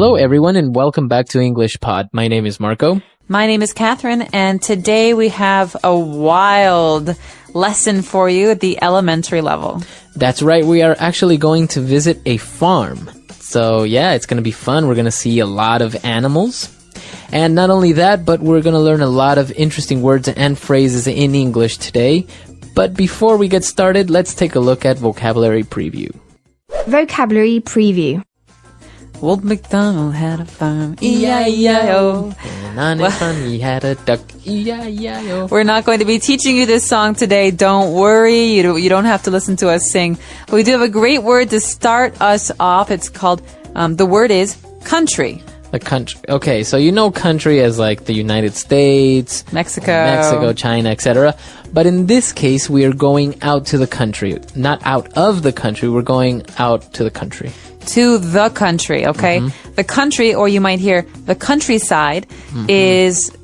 Hello, everyone, and welcome back to English Pod. My name is Marco. My name is Catherine, and today we have a wild lesson for you at the elementary level. That's right. We are actually going to visit a farm. So, yeah, it's going to be fun. We're going to see a lot of animals. And not only that, but we're going to learn a lot of interesting words and phrases in English today. But before we get started, let's take a look at vocabulary preview. Vocabulary preview. Old MacDonald had a farm, E-I-E-I-O. And on his farm he had a duck, E-I-E-I-O. We're not going to be teaching you this song today. Don't worry. You don't have to listen to us sing. But we do have a great word to start us off. It's called, the word is country. The country. Okay, so you know country as like the United States, Mexico, China, etc. But in this case, we are going out to the country. Not out of the country, we're going out to the country. To the country, okay? Mm-hmm. The country, or you might hear the countryside, is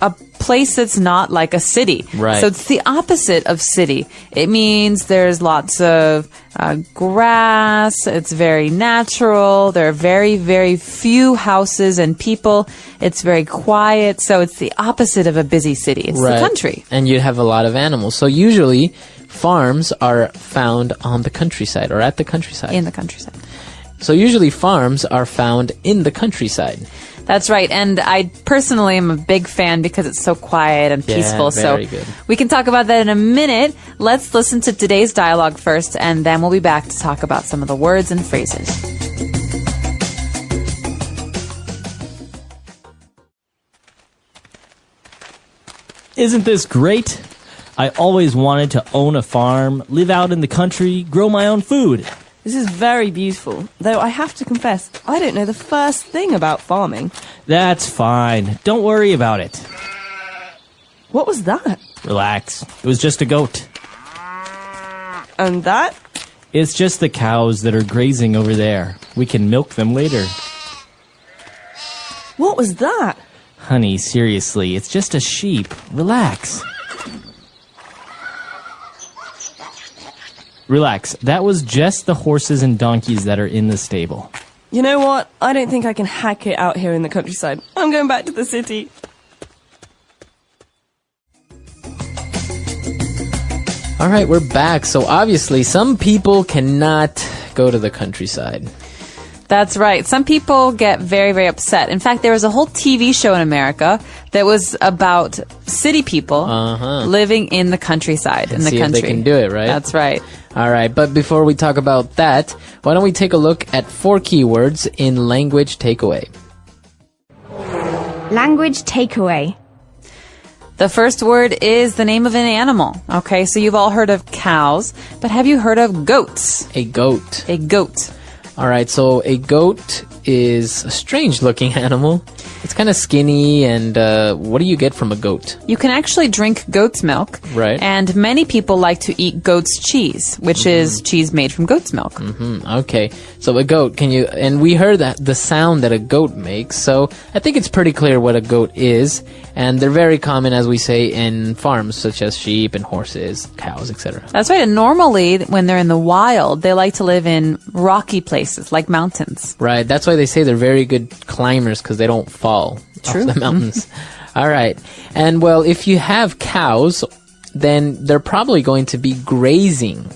a place that's not like a city. Right. So it's the opposite of city. It means there's lots of grass. It's very natural. There are very, very few houses and people. It's very quiet. So it's the opposite of a busy city. It's the country. And you have a lot of animals. So usually farms are found on the countryside or at the countryside. In the countryside. So usually farms are found in the countryside. That's right. And I personally am a big fan because it's so quiet and peaceful. Very good. We can talk about that in a minute. Let's listen to today's dialogue first, and then we'll be back to talk about some of the words and phrases. Isn't this great? I always wanted to own a farm, live out in the country, grow my own food. This is very beautiful, though I have to confess, I don't know the first thing about farming. That's fine. Don't worry about it. What was that? Relax. It was just a goat. And that? It's just the cows that are grazing over there. We can milk them later. What was that? Honey, seriously, it's just a sheep. Relax. Relax. That was just the horses and donkeys that are in the stable. You know what? I don't think I can hack it out here in the countryside. I'm going back to the city. All right, we're back. So obviously some people cannot go to the countryside. That's right. Some people get very, very upset. In fact, there was a whole TV show in America that was about city people living in the countryside, in the see country. If they can do it, right? That's right. All right, but before we talk about that, why don't we take a look at 4 keywords in language takeaway. Language takeaway. The first word is the name of an animal. Okay, so you've all heard of cows, but have you heard of goats? A goat. A goat. All right, so a goat is a strange-looking animal. It's kind of skinny, and what do you get from a goat? You can actually drink goat's milk. Right. And many people like to eat goat's cheese, which is cheese made from goat's milk. Okay, so a goat, and we heard that the sound that a goat makes, so I think it's pretty clear what a goat is, and they're very common, as we say, in farms, such as sheep and horses, cows, etc. That's right, and normally, when they're in the wild, they like to live in rocky places, like mountains. Right, that's why they say they're very good climbers, because they don't fall off the mountains. All right, and well, if you have cows, then they're probably going to be grazing.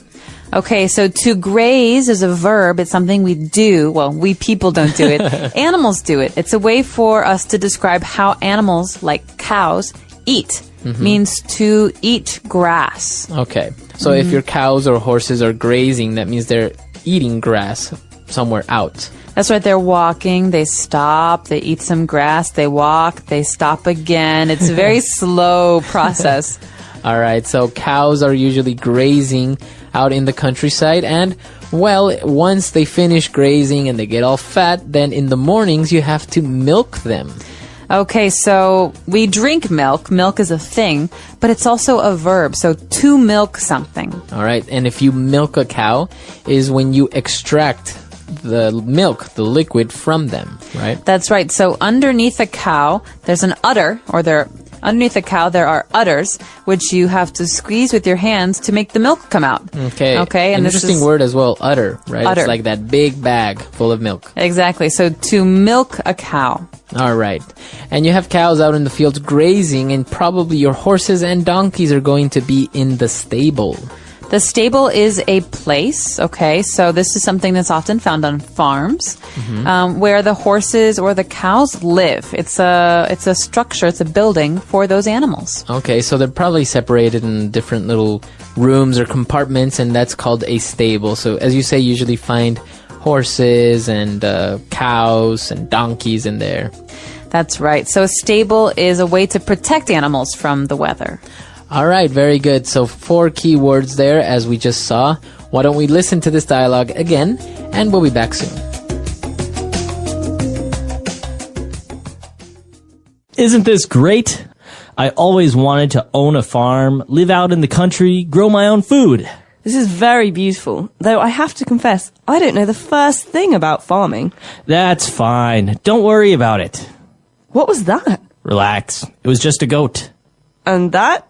Okay, so to graze is a verb. It's something we do. Well, we people don't do it. Animals do it. It's a way for us to describe how animals, like cows, eat. Means to eat grass. Okay, so if your cows or horses are grazing, that means they're eating grass somewhere out. That's right, they're walking, they stop, they eat some grass, they walk, they stop again. It's a very slow process. All right, so cows are usually grazing out in the countryside, and, well, once they finish grazing and they get all fat, then in the mornings you have to milk them. Okay, so we drink milk. Milk is a thing, but it's also a verb, so to milk something. All right, and if you milk a cow is when you extract the milk, the liquid from them, right? That's right. So underneath a cow, there's an udder, or Underneath a cow, there are udders, which you have to squeeze with your hands to make the milk come out. Okay. Okay. And Interesting word as well, udder, right? Udder. It's like that big bag full of milk. Exactly. So to milk a cow. All right. And you have cows out in the fields grazing, and probably your horses and donkeys are going to be in the stable. The stable is a place, okay? So this is something that's often found on farms, where the horses or the cows live. It's a structure, it's a building for those animals. Okay, so they're probably separated in different little rooms or compartments, and that's called a stable. So as you say, you usually find horses and cows and donkeys in there. That's right. So a stable is a way to protect animals from the weather. All right, very good. So 4 key words there, as we just saw. Why don't we listen to this dialogue again, and we'll be back soon. Isn't this great? I always wanted to own a farm, live out in the country, grow my own food. This is very beautiful, though I have to confess, I don't know the first thing about farming. That's fine. Don't worry about it. What was that? Relax. It was just a goat. And that?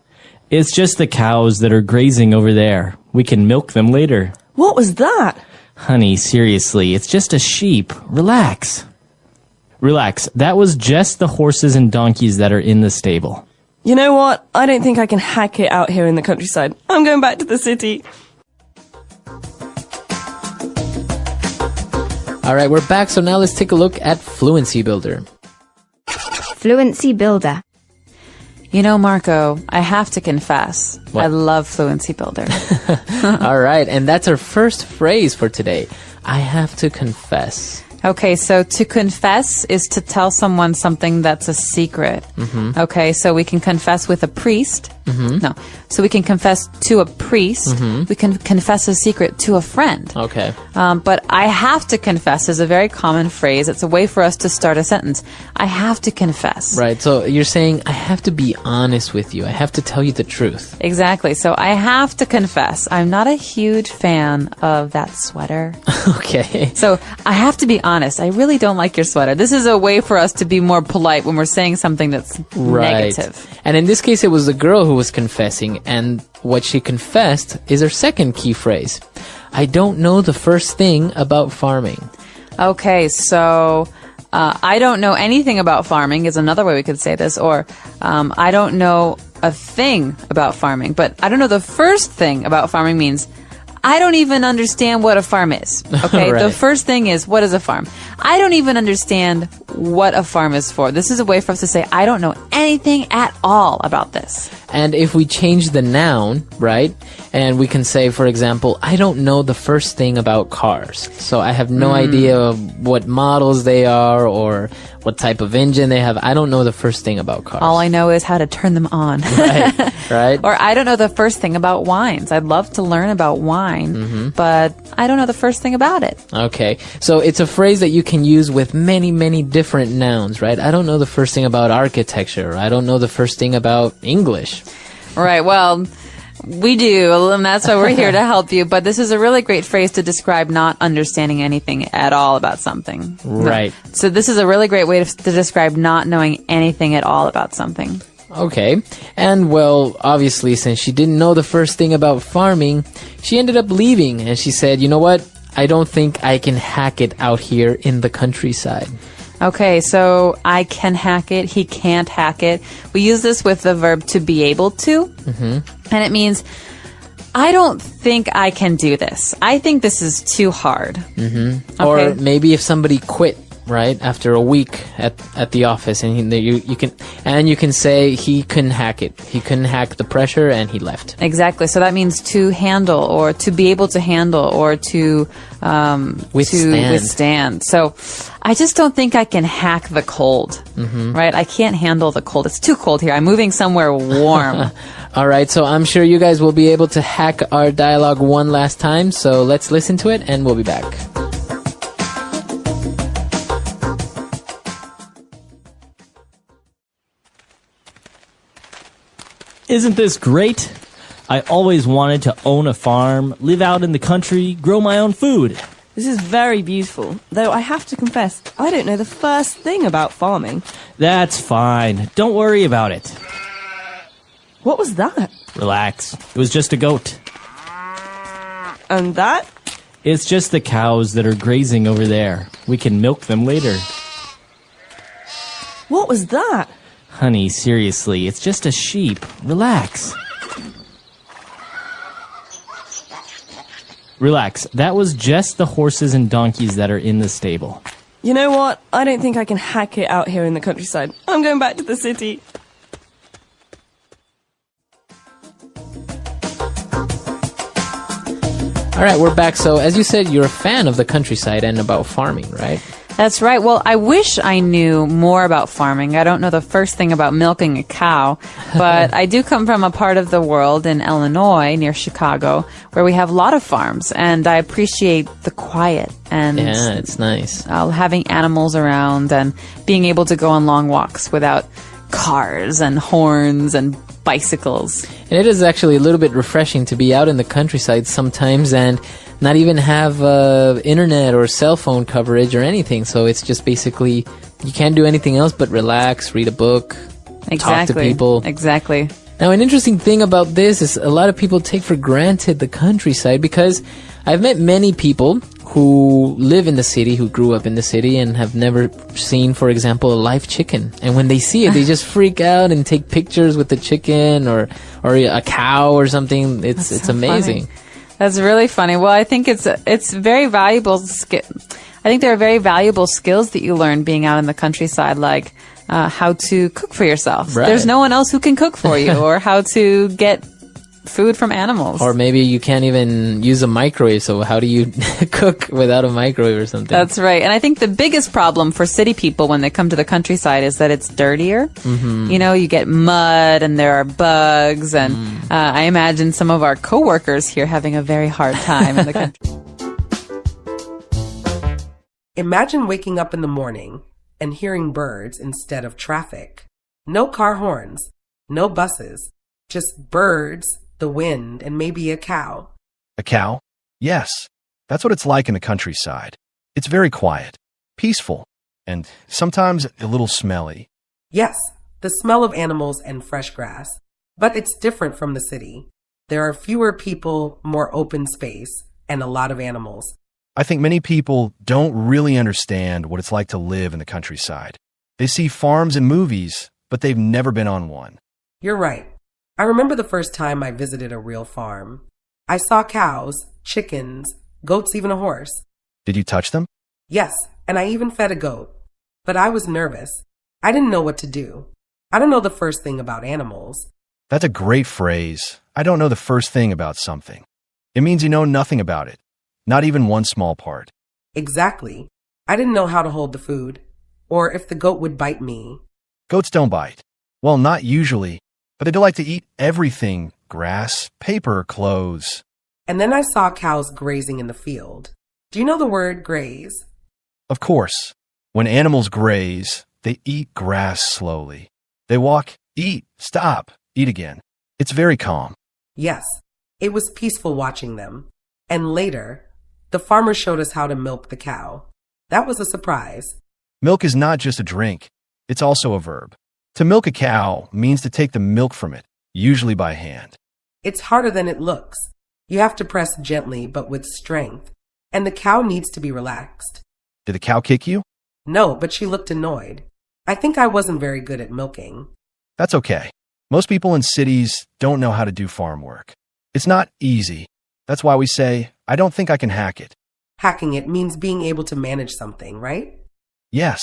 It's just the cows that are grazing over there. We can milk them later. What was that? Honey, seriously, it's just a sheep. Relax. Relax. That was just the horses and donkeys that are in the stable. You know what? I don't think I can hack it out here in the countryside. I'm going back to the city. All right, we're back. So now let's take a look at Fluency Builder. Fluency Builder. You know, Marco, I have to confess, What? I love Fluency Builder. All right, and that's our first phrase for today. I have to confess. Okay, so to confess is to tell someone something that's a secret. Okay, so we can confess with a priest. No, so we can confess to a priest. We can confess a secret to a friend. Okay. But I have to confess is a very common phrase. It's a way for us to start a sentence. I have to confess. Right, so you're saying, I have to be honest with you. I have to tell you the truth. Exactly. So I have to confess, I'm not a huge fan of that sweater. Okay. So I have to be honest. I really don't like your sweater. This is a way for us to be more polite when we're saying something that's negative. And in this case, it was the girl who was confessing, and what she confessed is her second key phrase. I don't know the first thing about farming. Okay, so I don't know anything about farming is another way we could say this, or I don't know a thing about farming, but I don't know the first thing about farming means I don't even understand what a farm is. Okay, Right. The first thing is, what is a farm? I don't even understand what a farm is for. This is a way for us to say, I don't know anything at all about this. And if we change the noun, right, and we can say, for example, I don't know the first thing about cars. So I have no idea of what models they are or what type of engine they have. I don't know the first thing about cars. All I know is how to turn them on. Right? Or I don't know the first thing about wines. I'd love to learn about wine, but I don't know the first thing about it. Okay. So it's a phrase that you can use with many, many different nouns, right? I don't know the first thing about architecture. I don't know the first thing about English. Right, well, we do, and that's why we're here to help you. But this is a really great phrase to describe not understanding anything at all about something. Right. So this is a really great way to describe not knowing anything at all about something. Okay. And well, obviously, since she didn't know the first thing about farming, she ended up leaving, and she said, you know what? I don't think I can hack it out here in the countryside. Okay, so I can hack it, he can't hack it. We use this with the verb to be able to, and it means, I don't think I can do this. I think this is too hard. Okay. Or maybe if somebody quit, right, after a week at the office, and you can say he couldn't hack it. He couldn't hack the pressure, and he left. Exactly. So that means to handle, or to be able to handle, or to withstand. So I just don't think I can hack the cold. Right? I can't handle the cold. It's too cold here. I'm moving somewhere warm. All right, so I'm sure you guys will be able to hack our dialogue one last time. So let's listen to it, and we'll be back. Isn't this great? I always wanted to own a farm, live out in the country, grow my own food. This is very beautiful, though I have to confess, I don't know the first thing about farming. That's fine. Don't worry about it. What was that? Relax. It was just a goat. And that? It's just the cows that are grazing over there. We can milk them later. What was that? Honey, seriously, it's just a sheep. Relax. Relax. That was just the horses and donkeys that are in the stable. You know what? I don't think I can hack it out here in the countryside. I'm going back to the city. All right, we're back. So, as you said, you're a fan of the countryside and about farming, right? That's right. Well, I wish I knew more about farming. I don't know the first thing about milking a cow, but I do come from a part of the world in Illinois near Chicago where we have a lot of farms, and I appreciate the quiet and Yeah, it's nice. having animals around and being able to go on long walks without cars and horns and bicycles. And it is actually a little bit refreshing to be out in the countryside sometimes and not even have internet or cell phone coverage or anything. So it's just basically, you can't do anything else but relax, read a book, talk to people. Exactly. Now, an interesting thing about this is a lot of people take for granted the countryside, because I've met many people who live in the city, who grew up in the city and have never seen, for example, a live chicken. And when they see it, they just freak out and take pictures with the chicken or a cow or something. It's so amazing. funny. That's really funny. Well, I think it's very valuable I think there are very valuable skills that you learn being out in the countryside, like how to cook for yourself. Right. There's no one else who can cook for you, or how to get food from animals. Or maybe you can't even use a microwave, so how do you cook without a microwave or something? That's right. And I think the biggest problem for city people when they come to the countryside is that it's dirtier. Mm-hmm. You know, you get mud and there are bugs, and I imagine some of our coworkers here having a very hard time in the country. Imagine waking up in the morning and hearing birds instead of traffic. No car horns, no buses, just birds, the wind, and maybe a cow. A cow? Yes. That's what it's like in the countryside. It's very quiet, peaceful, and sometimes a little smelly. Yes, the smell of animals and fresh grass. But it's different from the city. There are fewer people, more open space, and a lot of animals. I think many people don't really understand what it's like to live in the countryside. They see farms in movies, but they've never been on one. You're right. I remember the first time I visited a real farm. I saw cows, chickens, goats, even a horse. Did you touch them? Yes, and I even fed a goat. But I was nervous. I didn't know what to do. I don't know the first thing about animals. That's a great phrase. I don't know the first thing about something. It means you know nothing about it, not even one small part. Exactly. I didn't know how to hold the food, or if the goat would bite me. Goats don't bite. Well, not usually, but they do like to eat everything: grass, paper, clothes. And then I saw cows grazing in the field. Do you know the word graze? Of course. When animals graze, they eat grass slowly. They walk, eat, stop, eat again. It's very calm. Yes, it was peaceful watching them. And later, the farmer showed us how to milk the cow. That was a surprise. Milk is not just a drink. It's also a verb. To milk a cow means to take the milk from it, usually by hand. It's harder than it looks. You have to press gently but with strength. And the cow needs to be relaxed. Did the cow kick you? No, but she looked annoyed. I think I wasn't very good at milking. That's okay. Most people in cities don't know how to do farm work. It's not easy. That's why we say, I don't think I can hack it. Hacking it means being able to manage something, right? Yes.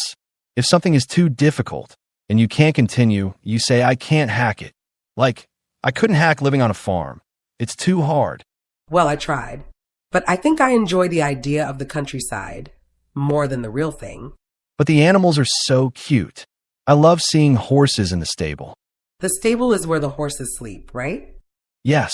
If something is too difficult and you can't continue, you say, I can't hack it. Like, I couldn't hack living on a farm. It's too hard. Well, I tried. But I think I enjoy the idea of the countryside more than the real thing. But the animals are so cute. I love seeing horses in the stable. The stable is where the horses sleep, right? Yes.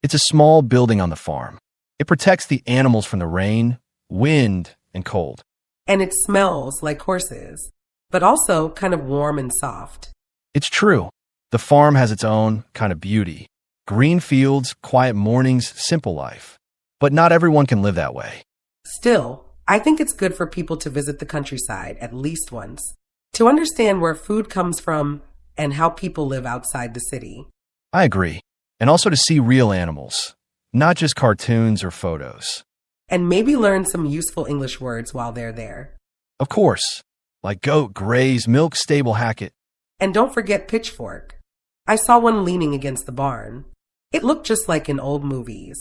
It's a small building on the farm. It protects the animals from the rain, wind, and cold. And it smells like horses, but also kind of warm and soft. It's true. The farm has its own kind of beauty. Green fields, quiet mornings, simple life. But not everyone can live that way. Still, I think it's good for people to visit the countryside at least once, to understand where food comes from and how people live outside the city. I agree. And also to see real animals, not just cartoons or photos. And maybe learn some useful English words while they're there. Of course, like goat, graze, milk, stable, hacket. And don't forget pitchfork. I saw one leaning against the barn. It looked just like in old movies.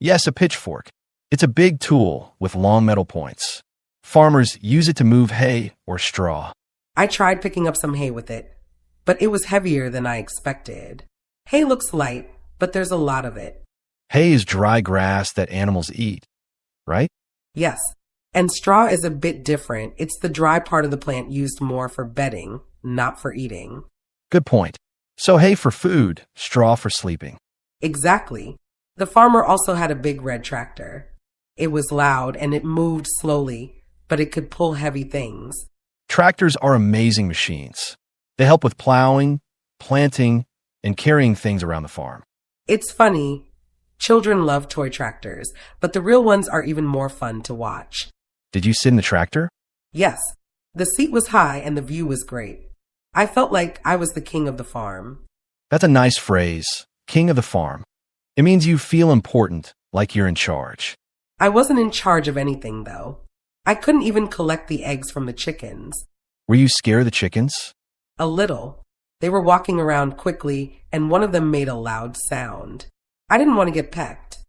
Yes, a pitchfork. It's a big tool with long metal points. Farmers use it to move hay or straw. I tried picking up some hay with it, but it was heavier than I expected. Hay looks light, but there's a lot of it. Hay is dry grass that animals eat, right? Yes, and straw is a bit different. It's the dry part of the plant used more for bedding, not for eating. Good point. So hay for food, straw for sleeping. Exactly. The farmer also had a big red tractor. It was loud and it moved slowly, but it could pull heavy things. Tractors are amazing machines. They help with plowing, planting, and carrying things around the farm. It's funny. Children love toy tractors, but the real ones are even more fun to watch. Did you sit in the tractor? Yes, the seat was high and the view was great. I felt like I was the king of the farm. That's a nice phrase, king of the farm. It means you feel important, like you're in charge. I wasn't in charge of anything, though. I couldn't even collect the eggs from the chickens. Were you scared of the chickens? A little. They were walking around quickly, and one of them made a loud sound. I didn't want to get pecked.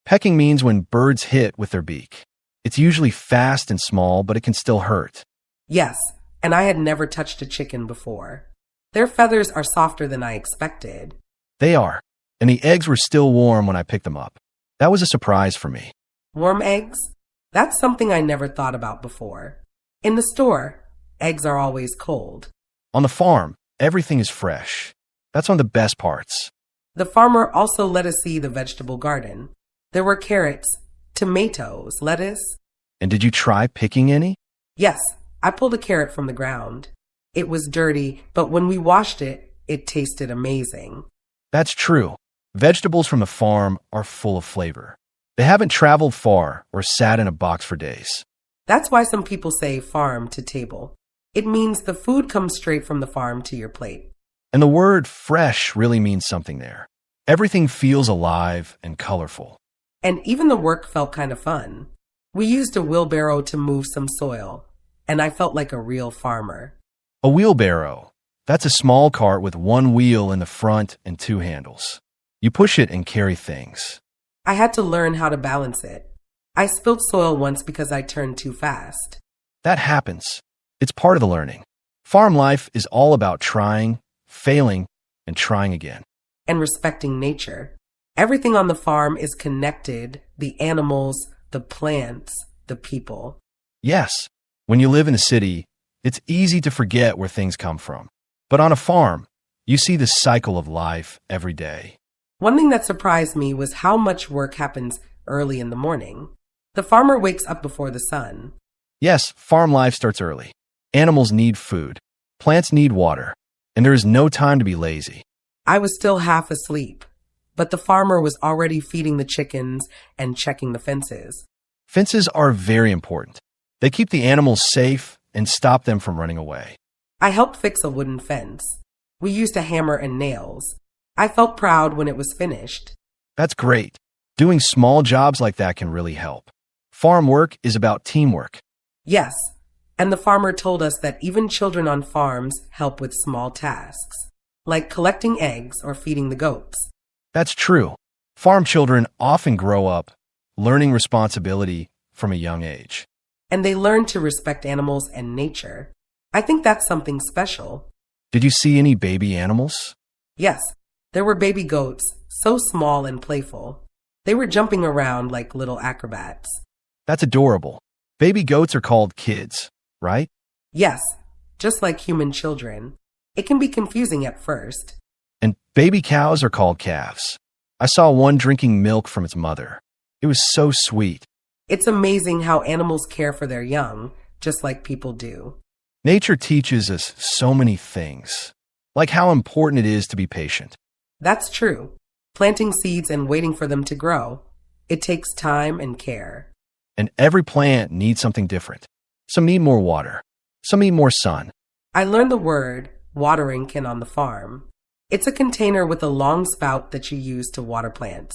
Pecking means when birds hit with their beak. It's usually fast and small, but it can still hurt. Yes, and I had never touched a chicken before. Their feathers are softer than I expected. They are, and the eggs were still warm when I picked them up. That was a surprise for me. Warm eggs? That's something I never thought about before. In the store, eggs are always cold. On the farm, everything is fresh. That's one of the best parts. The farmer also let us see the vegetable garden. There were carrots, tomatoes, lettuce. And did you try picking any? Yes, I pulled a carrot from the ground. It was dirty, but when we washed it, it tasted amazing. That's true. Vegetables from the farm are full of flavor. They haven't traveled far or sat in a box for days. That's why some people say farm to table. It means the food comes straight from the farm to your plate. And the word fresh really means something there. Everything feels alive and colorful. And even the work felt kind of fun. We used a wheelbarrow to move some soil, and I felt like a real farmer. A wheelbarrow. That's a small cart with one wheel in the front and two handles. You push it and carry things. I had to learn how to balance it. I spilled soil once because I turned too fast. That happens. It's part of the learning. Farm life is all about trying, failing, and trying again. And respecting nature. Everything on the farm is connected, the animals, the plants, the people. Yes, when you live in a city, it's easy to forget where things come from. But on a farm, you see the cycle of life every day. One thing that surprised me was how much work happens early in the morning. The farmer wakes up before the sun. Yes, farm life starts early. Animals need food. Plants need water. And there is no time to be lazy. I was still half asleep, but the farmer was already feeding the chickens and checking the fences. Fences are very important. They keep the animals safe and stop them from running away. I helped fix a wooden fence. We used a hammer and nails. I felt proud when it was finished. That's great. Doing small jobs like that can really help. Farm work is about teamwork. Yes, and the farmer told us that even children on farms help with small tasks, like collecting eggs or feeding the goats. That's true. Farm children often grow up learning responsibility from a young age. And they learn to respect animals and nature. I think that's something special. Did you see any baby animals? Yes, there were baby goats, so small and playful. They were jumping around like little acrobats. That's adorable. Baby goats are called kids, right? Yes, just like human children. It can be confusing at first. And baby cows are called calves. I saw one drinking milk from its mother. It was so sweet. It's amazing how animals care for their young, just like people do. Nature teaches us so many things, like how important it is to be patient. That's true. Planting seeds and waiting for them to grow. It takes time and care. And every plant needs something different. Some need more water. Some need more sun. I learned the word watering can on the farm. It's a container with a long spout that you use to water plants.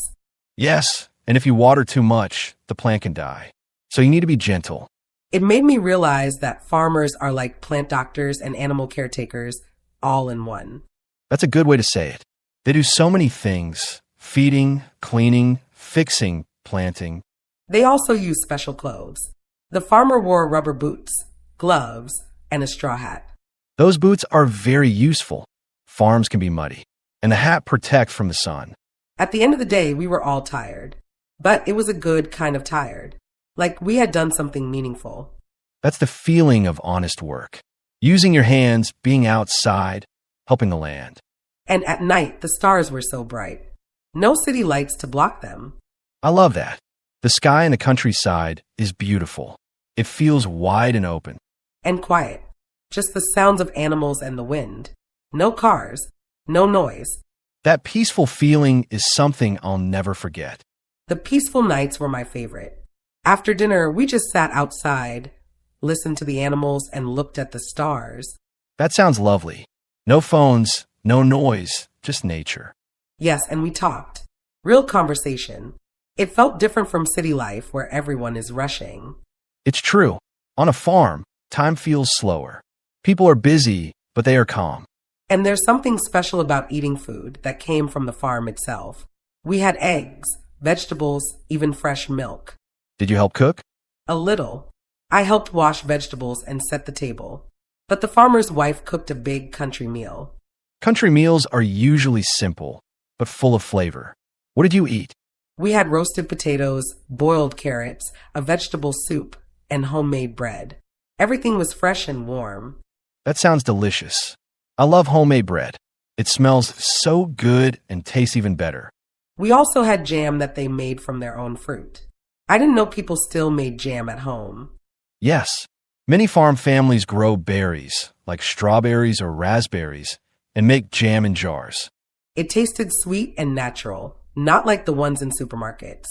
Yes, and if you water too much, the plant can die. So you need to be gentle. It made me realize that farmers are like plant doctors and animal caretakers all in one. That's a good way to say it. They do so many things: feeding, cleaning, fixing, planting. They also use special clothes. The farmer wore rubber boots, gloves, and a straw hat. Those boots are very useful. Farms can be muddy, and the hat protects from the sun. At the end of the day, we were all tired. But it was a good kind of tired. Like we had done something meaningful. That's the feeling of honest work. Using your hands, being outside, helping the land. And at night, the stars were so bright. No city lights to block them. I love that. The sky in the countryside is beautiful. It feels wide and open. And quiet. Just the sounds of animals and the wind. No cars. No noise. That peaceful feeling is something I'll never forget. The peaceful nights were my favorite. After dinner, we just sat outside, listened to the animals, and looked at the stars. That sounds lovely. No phones, no noise, just nature. Yes, and we talked. Real conversation. It felt different from city life where everyone is rushing. It's true. On a farm, time feels slower. People are busy, but they are calm. And there's something special about eating food that came from the farm itself. We had eggs, vegetables, even fresh milk. Did you help cook? A little. I helped wash vegetables and set the table. But the farmer's wife cooked a big country meal. Country meals are usually simple, but full of flavor. What did you eat? We had roasted potatoes, boiled carrots, a vegetable soup, and homemade bread. Everything was fresh and warm. That sounds delicious. I love homemade bread. It smells so good and tastes even better. We also had jam that they made from their own fruit. I didn't know people still made jam at home. Yes, many farm families grow berries, like strawberries or raspberries, and make jam in jars. It tasted sweet and natural, not like the ones in supermarkets.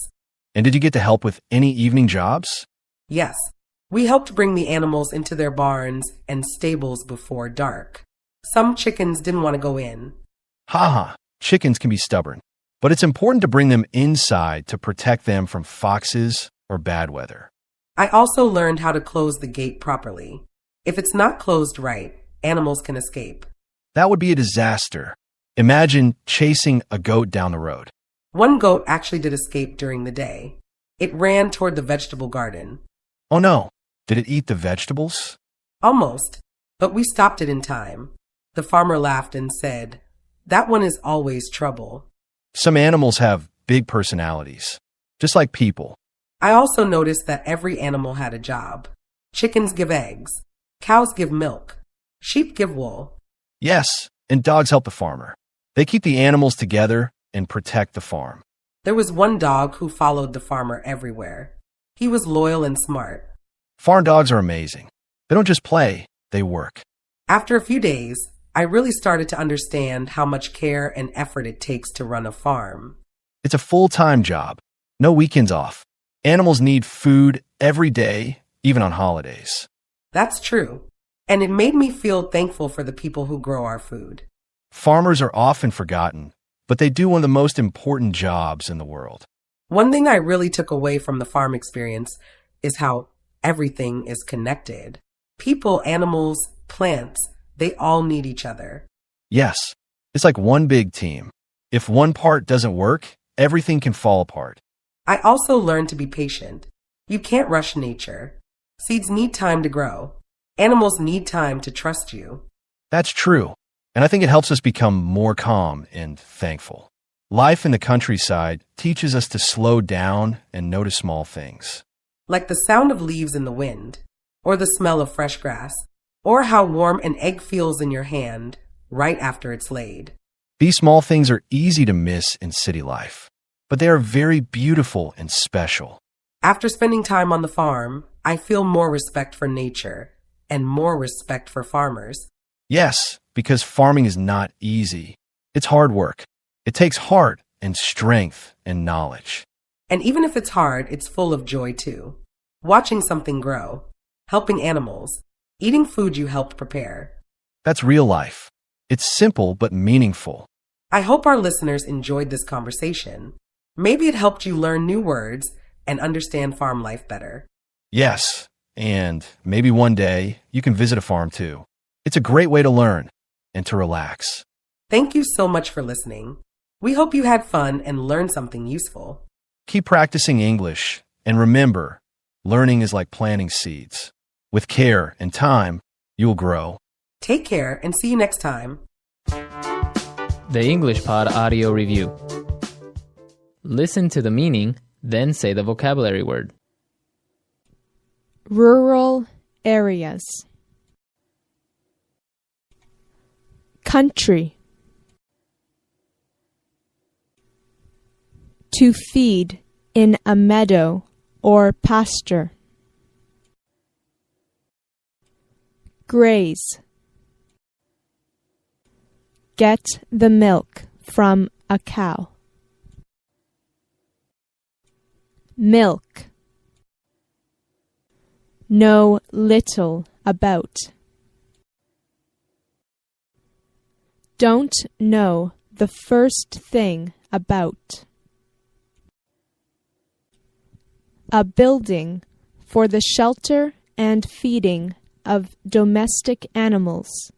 And did you get to help with any evening jobs? Yes, we helped bring the animals into their barns and stables before dark. Some chickens didn't want to go in. Haha, chickens can be stubborn, but it's important to bring them inside to protect them from foxes or bad weather. I also learned how to close the gate properly. If it's not closed right, animals can escape. That would be a disaster. Imagine chasing a goat down the road. One goat actually did escape during the day. It ran toward the vegetable garden. Oh no, did it eat the vegetables? Almost, but we stopped it in time. The farmer laughed and said, "That one is always trouble." Some animals have big personalities, just like people. I also noticed that every animal had a job. Chickens give eggs. Cows give milk. Sheep give wool. Yes, and dogs help the farmer. They keep the animals together and protect the farm. There was one dog who followed the farmer everywhere. He was loyal and smart. Farm dogs are amazing. They don't just play, they work. After a few days, I really started to understand how much care and effort it takes to run a farm. It's a full-time job. No weekends off. Animals need food every day, even on holidays. That's true. And it made me feel thankful for the people who grow our food. Farmers are often forgotten, but they do one of the most important jobs in the world. One thing I really took away from the farm experience is how everything is connected. People, animals, plants, they all need each other. Yes, it's like one big team. If one part doesn't work, everything can fall apart. I also learned to be patient. You can't rush nature. Seeds need time to grow. Animals need time to trust you. That's true, and I think it helps us become more calm and thankful. Life in the countryside teaches us to slow down and notice small things. Like the sound of leaves in the wind, or the smell of fresh grass, or how warm an egg feels in your hand right after it's laid. These small things are easy to miss in city life, but they are very beautiful and special. After spending time on the farm, I feel more respect for nature and more respect for farmers. Yes, because farming is not easy. It's hard work. It takes heart and strength and knowledge. And even if it's hard, it's full of joy too. Watching something grow, helping animals, eating food you helped prepare. That's real life. It's simple but meaningful. I hope our listeners enjoyed this conversation. Maybe it helped you learn new words and understand farm life better. Yes, and maybe one day you can visit a farm too. It's a great way to learn and to relax. Thank you so much for listening. We hope you had fun and learned something useful. Keep practicing English, and remember, learning is like planting seeds. With care and time, you will grow. Take care and see you next time. The English Pod Audio Review. Listen to the meaning, then say the vocabulary word. Rural areas. Country. To feed in a meadow or pasture. Graze. Get the milk from a cow. Milk. Know little about. Don't know the first thing about. A building for the shelter and feeding of domestic animals,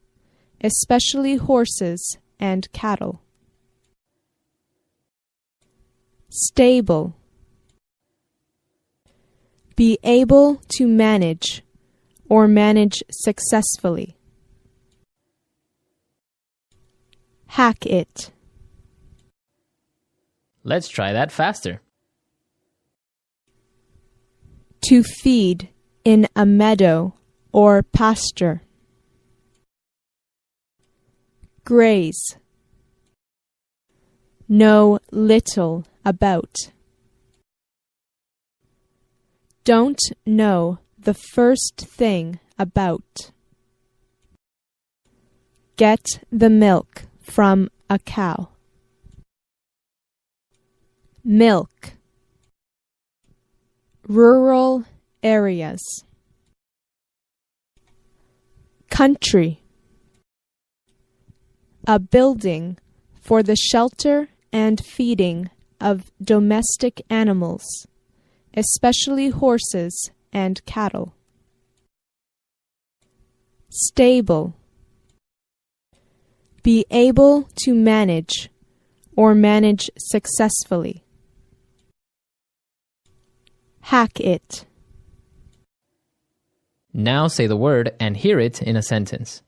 especially horses and cattle. Stable. Be able to manage or manage successfully. Hack it. Let's try that faster. To feed in a meadow or pasture. Graze. Know little about. Don't know the first thing about. Get the milk from a cow. Milk. Rural areas. Country. A building for the shelter and feeding of domestic animals, especially horses and cattle. Stable. Be able to manage or manage successfully. Hack it. Now say the word and hear it in a sentence.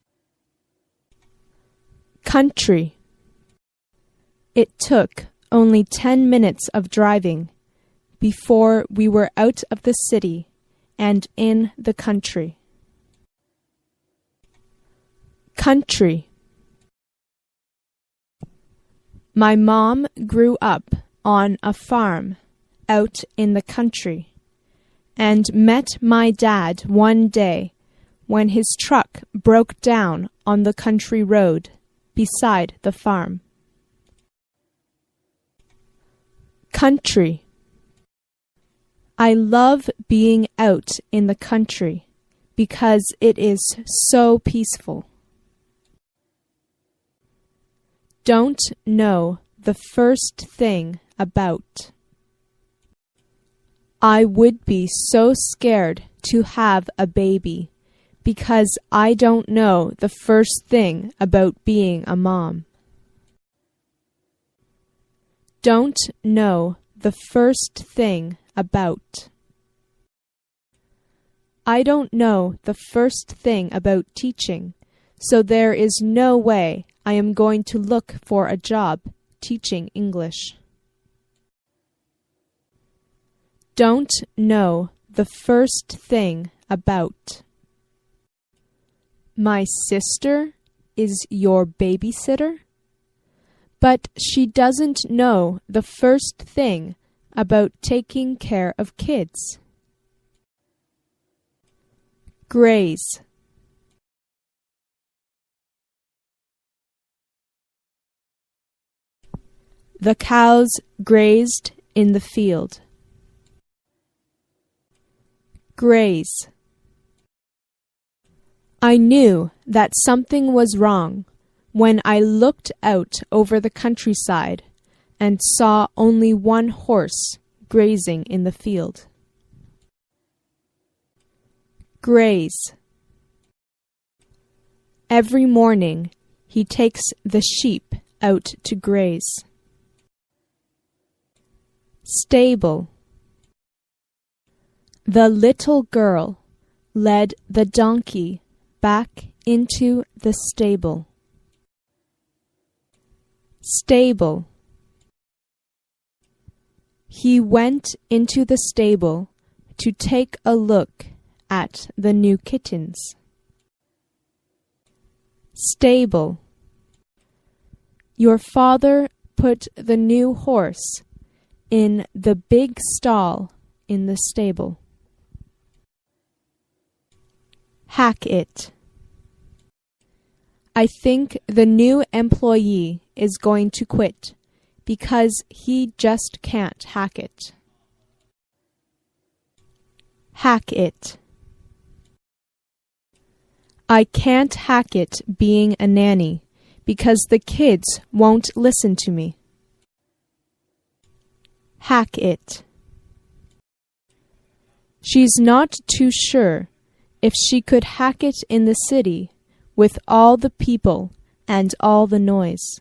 Country. It took only 10 minutes of driving before we were out of the city and in the country. Country. My mom grew up on a farm out in the country and met my dad one day when his truck broke down on the country road beside the farm. Country. I love being out in the country because it is so peaceful. Don't know the first thing about. I would be so scared to have a baby because I don't know the first thing about being a mom. Don't know the first thing about. I don't know the first thing about teaching, so there is no way I am going to look for a job teaching English. Don't know the first thing about. My sister is your babysitter? But she doesn't know the first thing about taking care of kids. Graze. The cows grazed in the field. Graze. I knew that something was wrong when I looked out over the countryside and saw only one horse grazing in the field. Graze. Every morning he takes the sheep out to graze. Stable. The little girl led the donkey back into the stable. Stable. He went into the stable to take a look at the new kittens. Stable. Your father put the new horse in the big stall in the stable. Hack it. I think the new employee is going to quit because he just can't hack it. Hack it. I can't hack it being a nanny because the kids won't listen to me. Hack it. She's not too sure if she could hack it in the city with all the people and all the noise.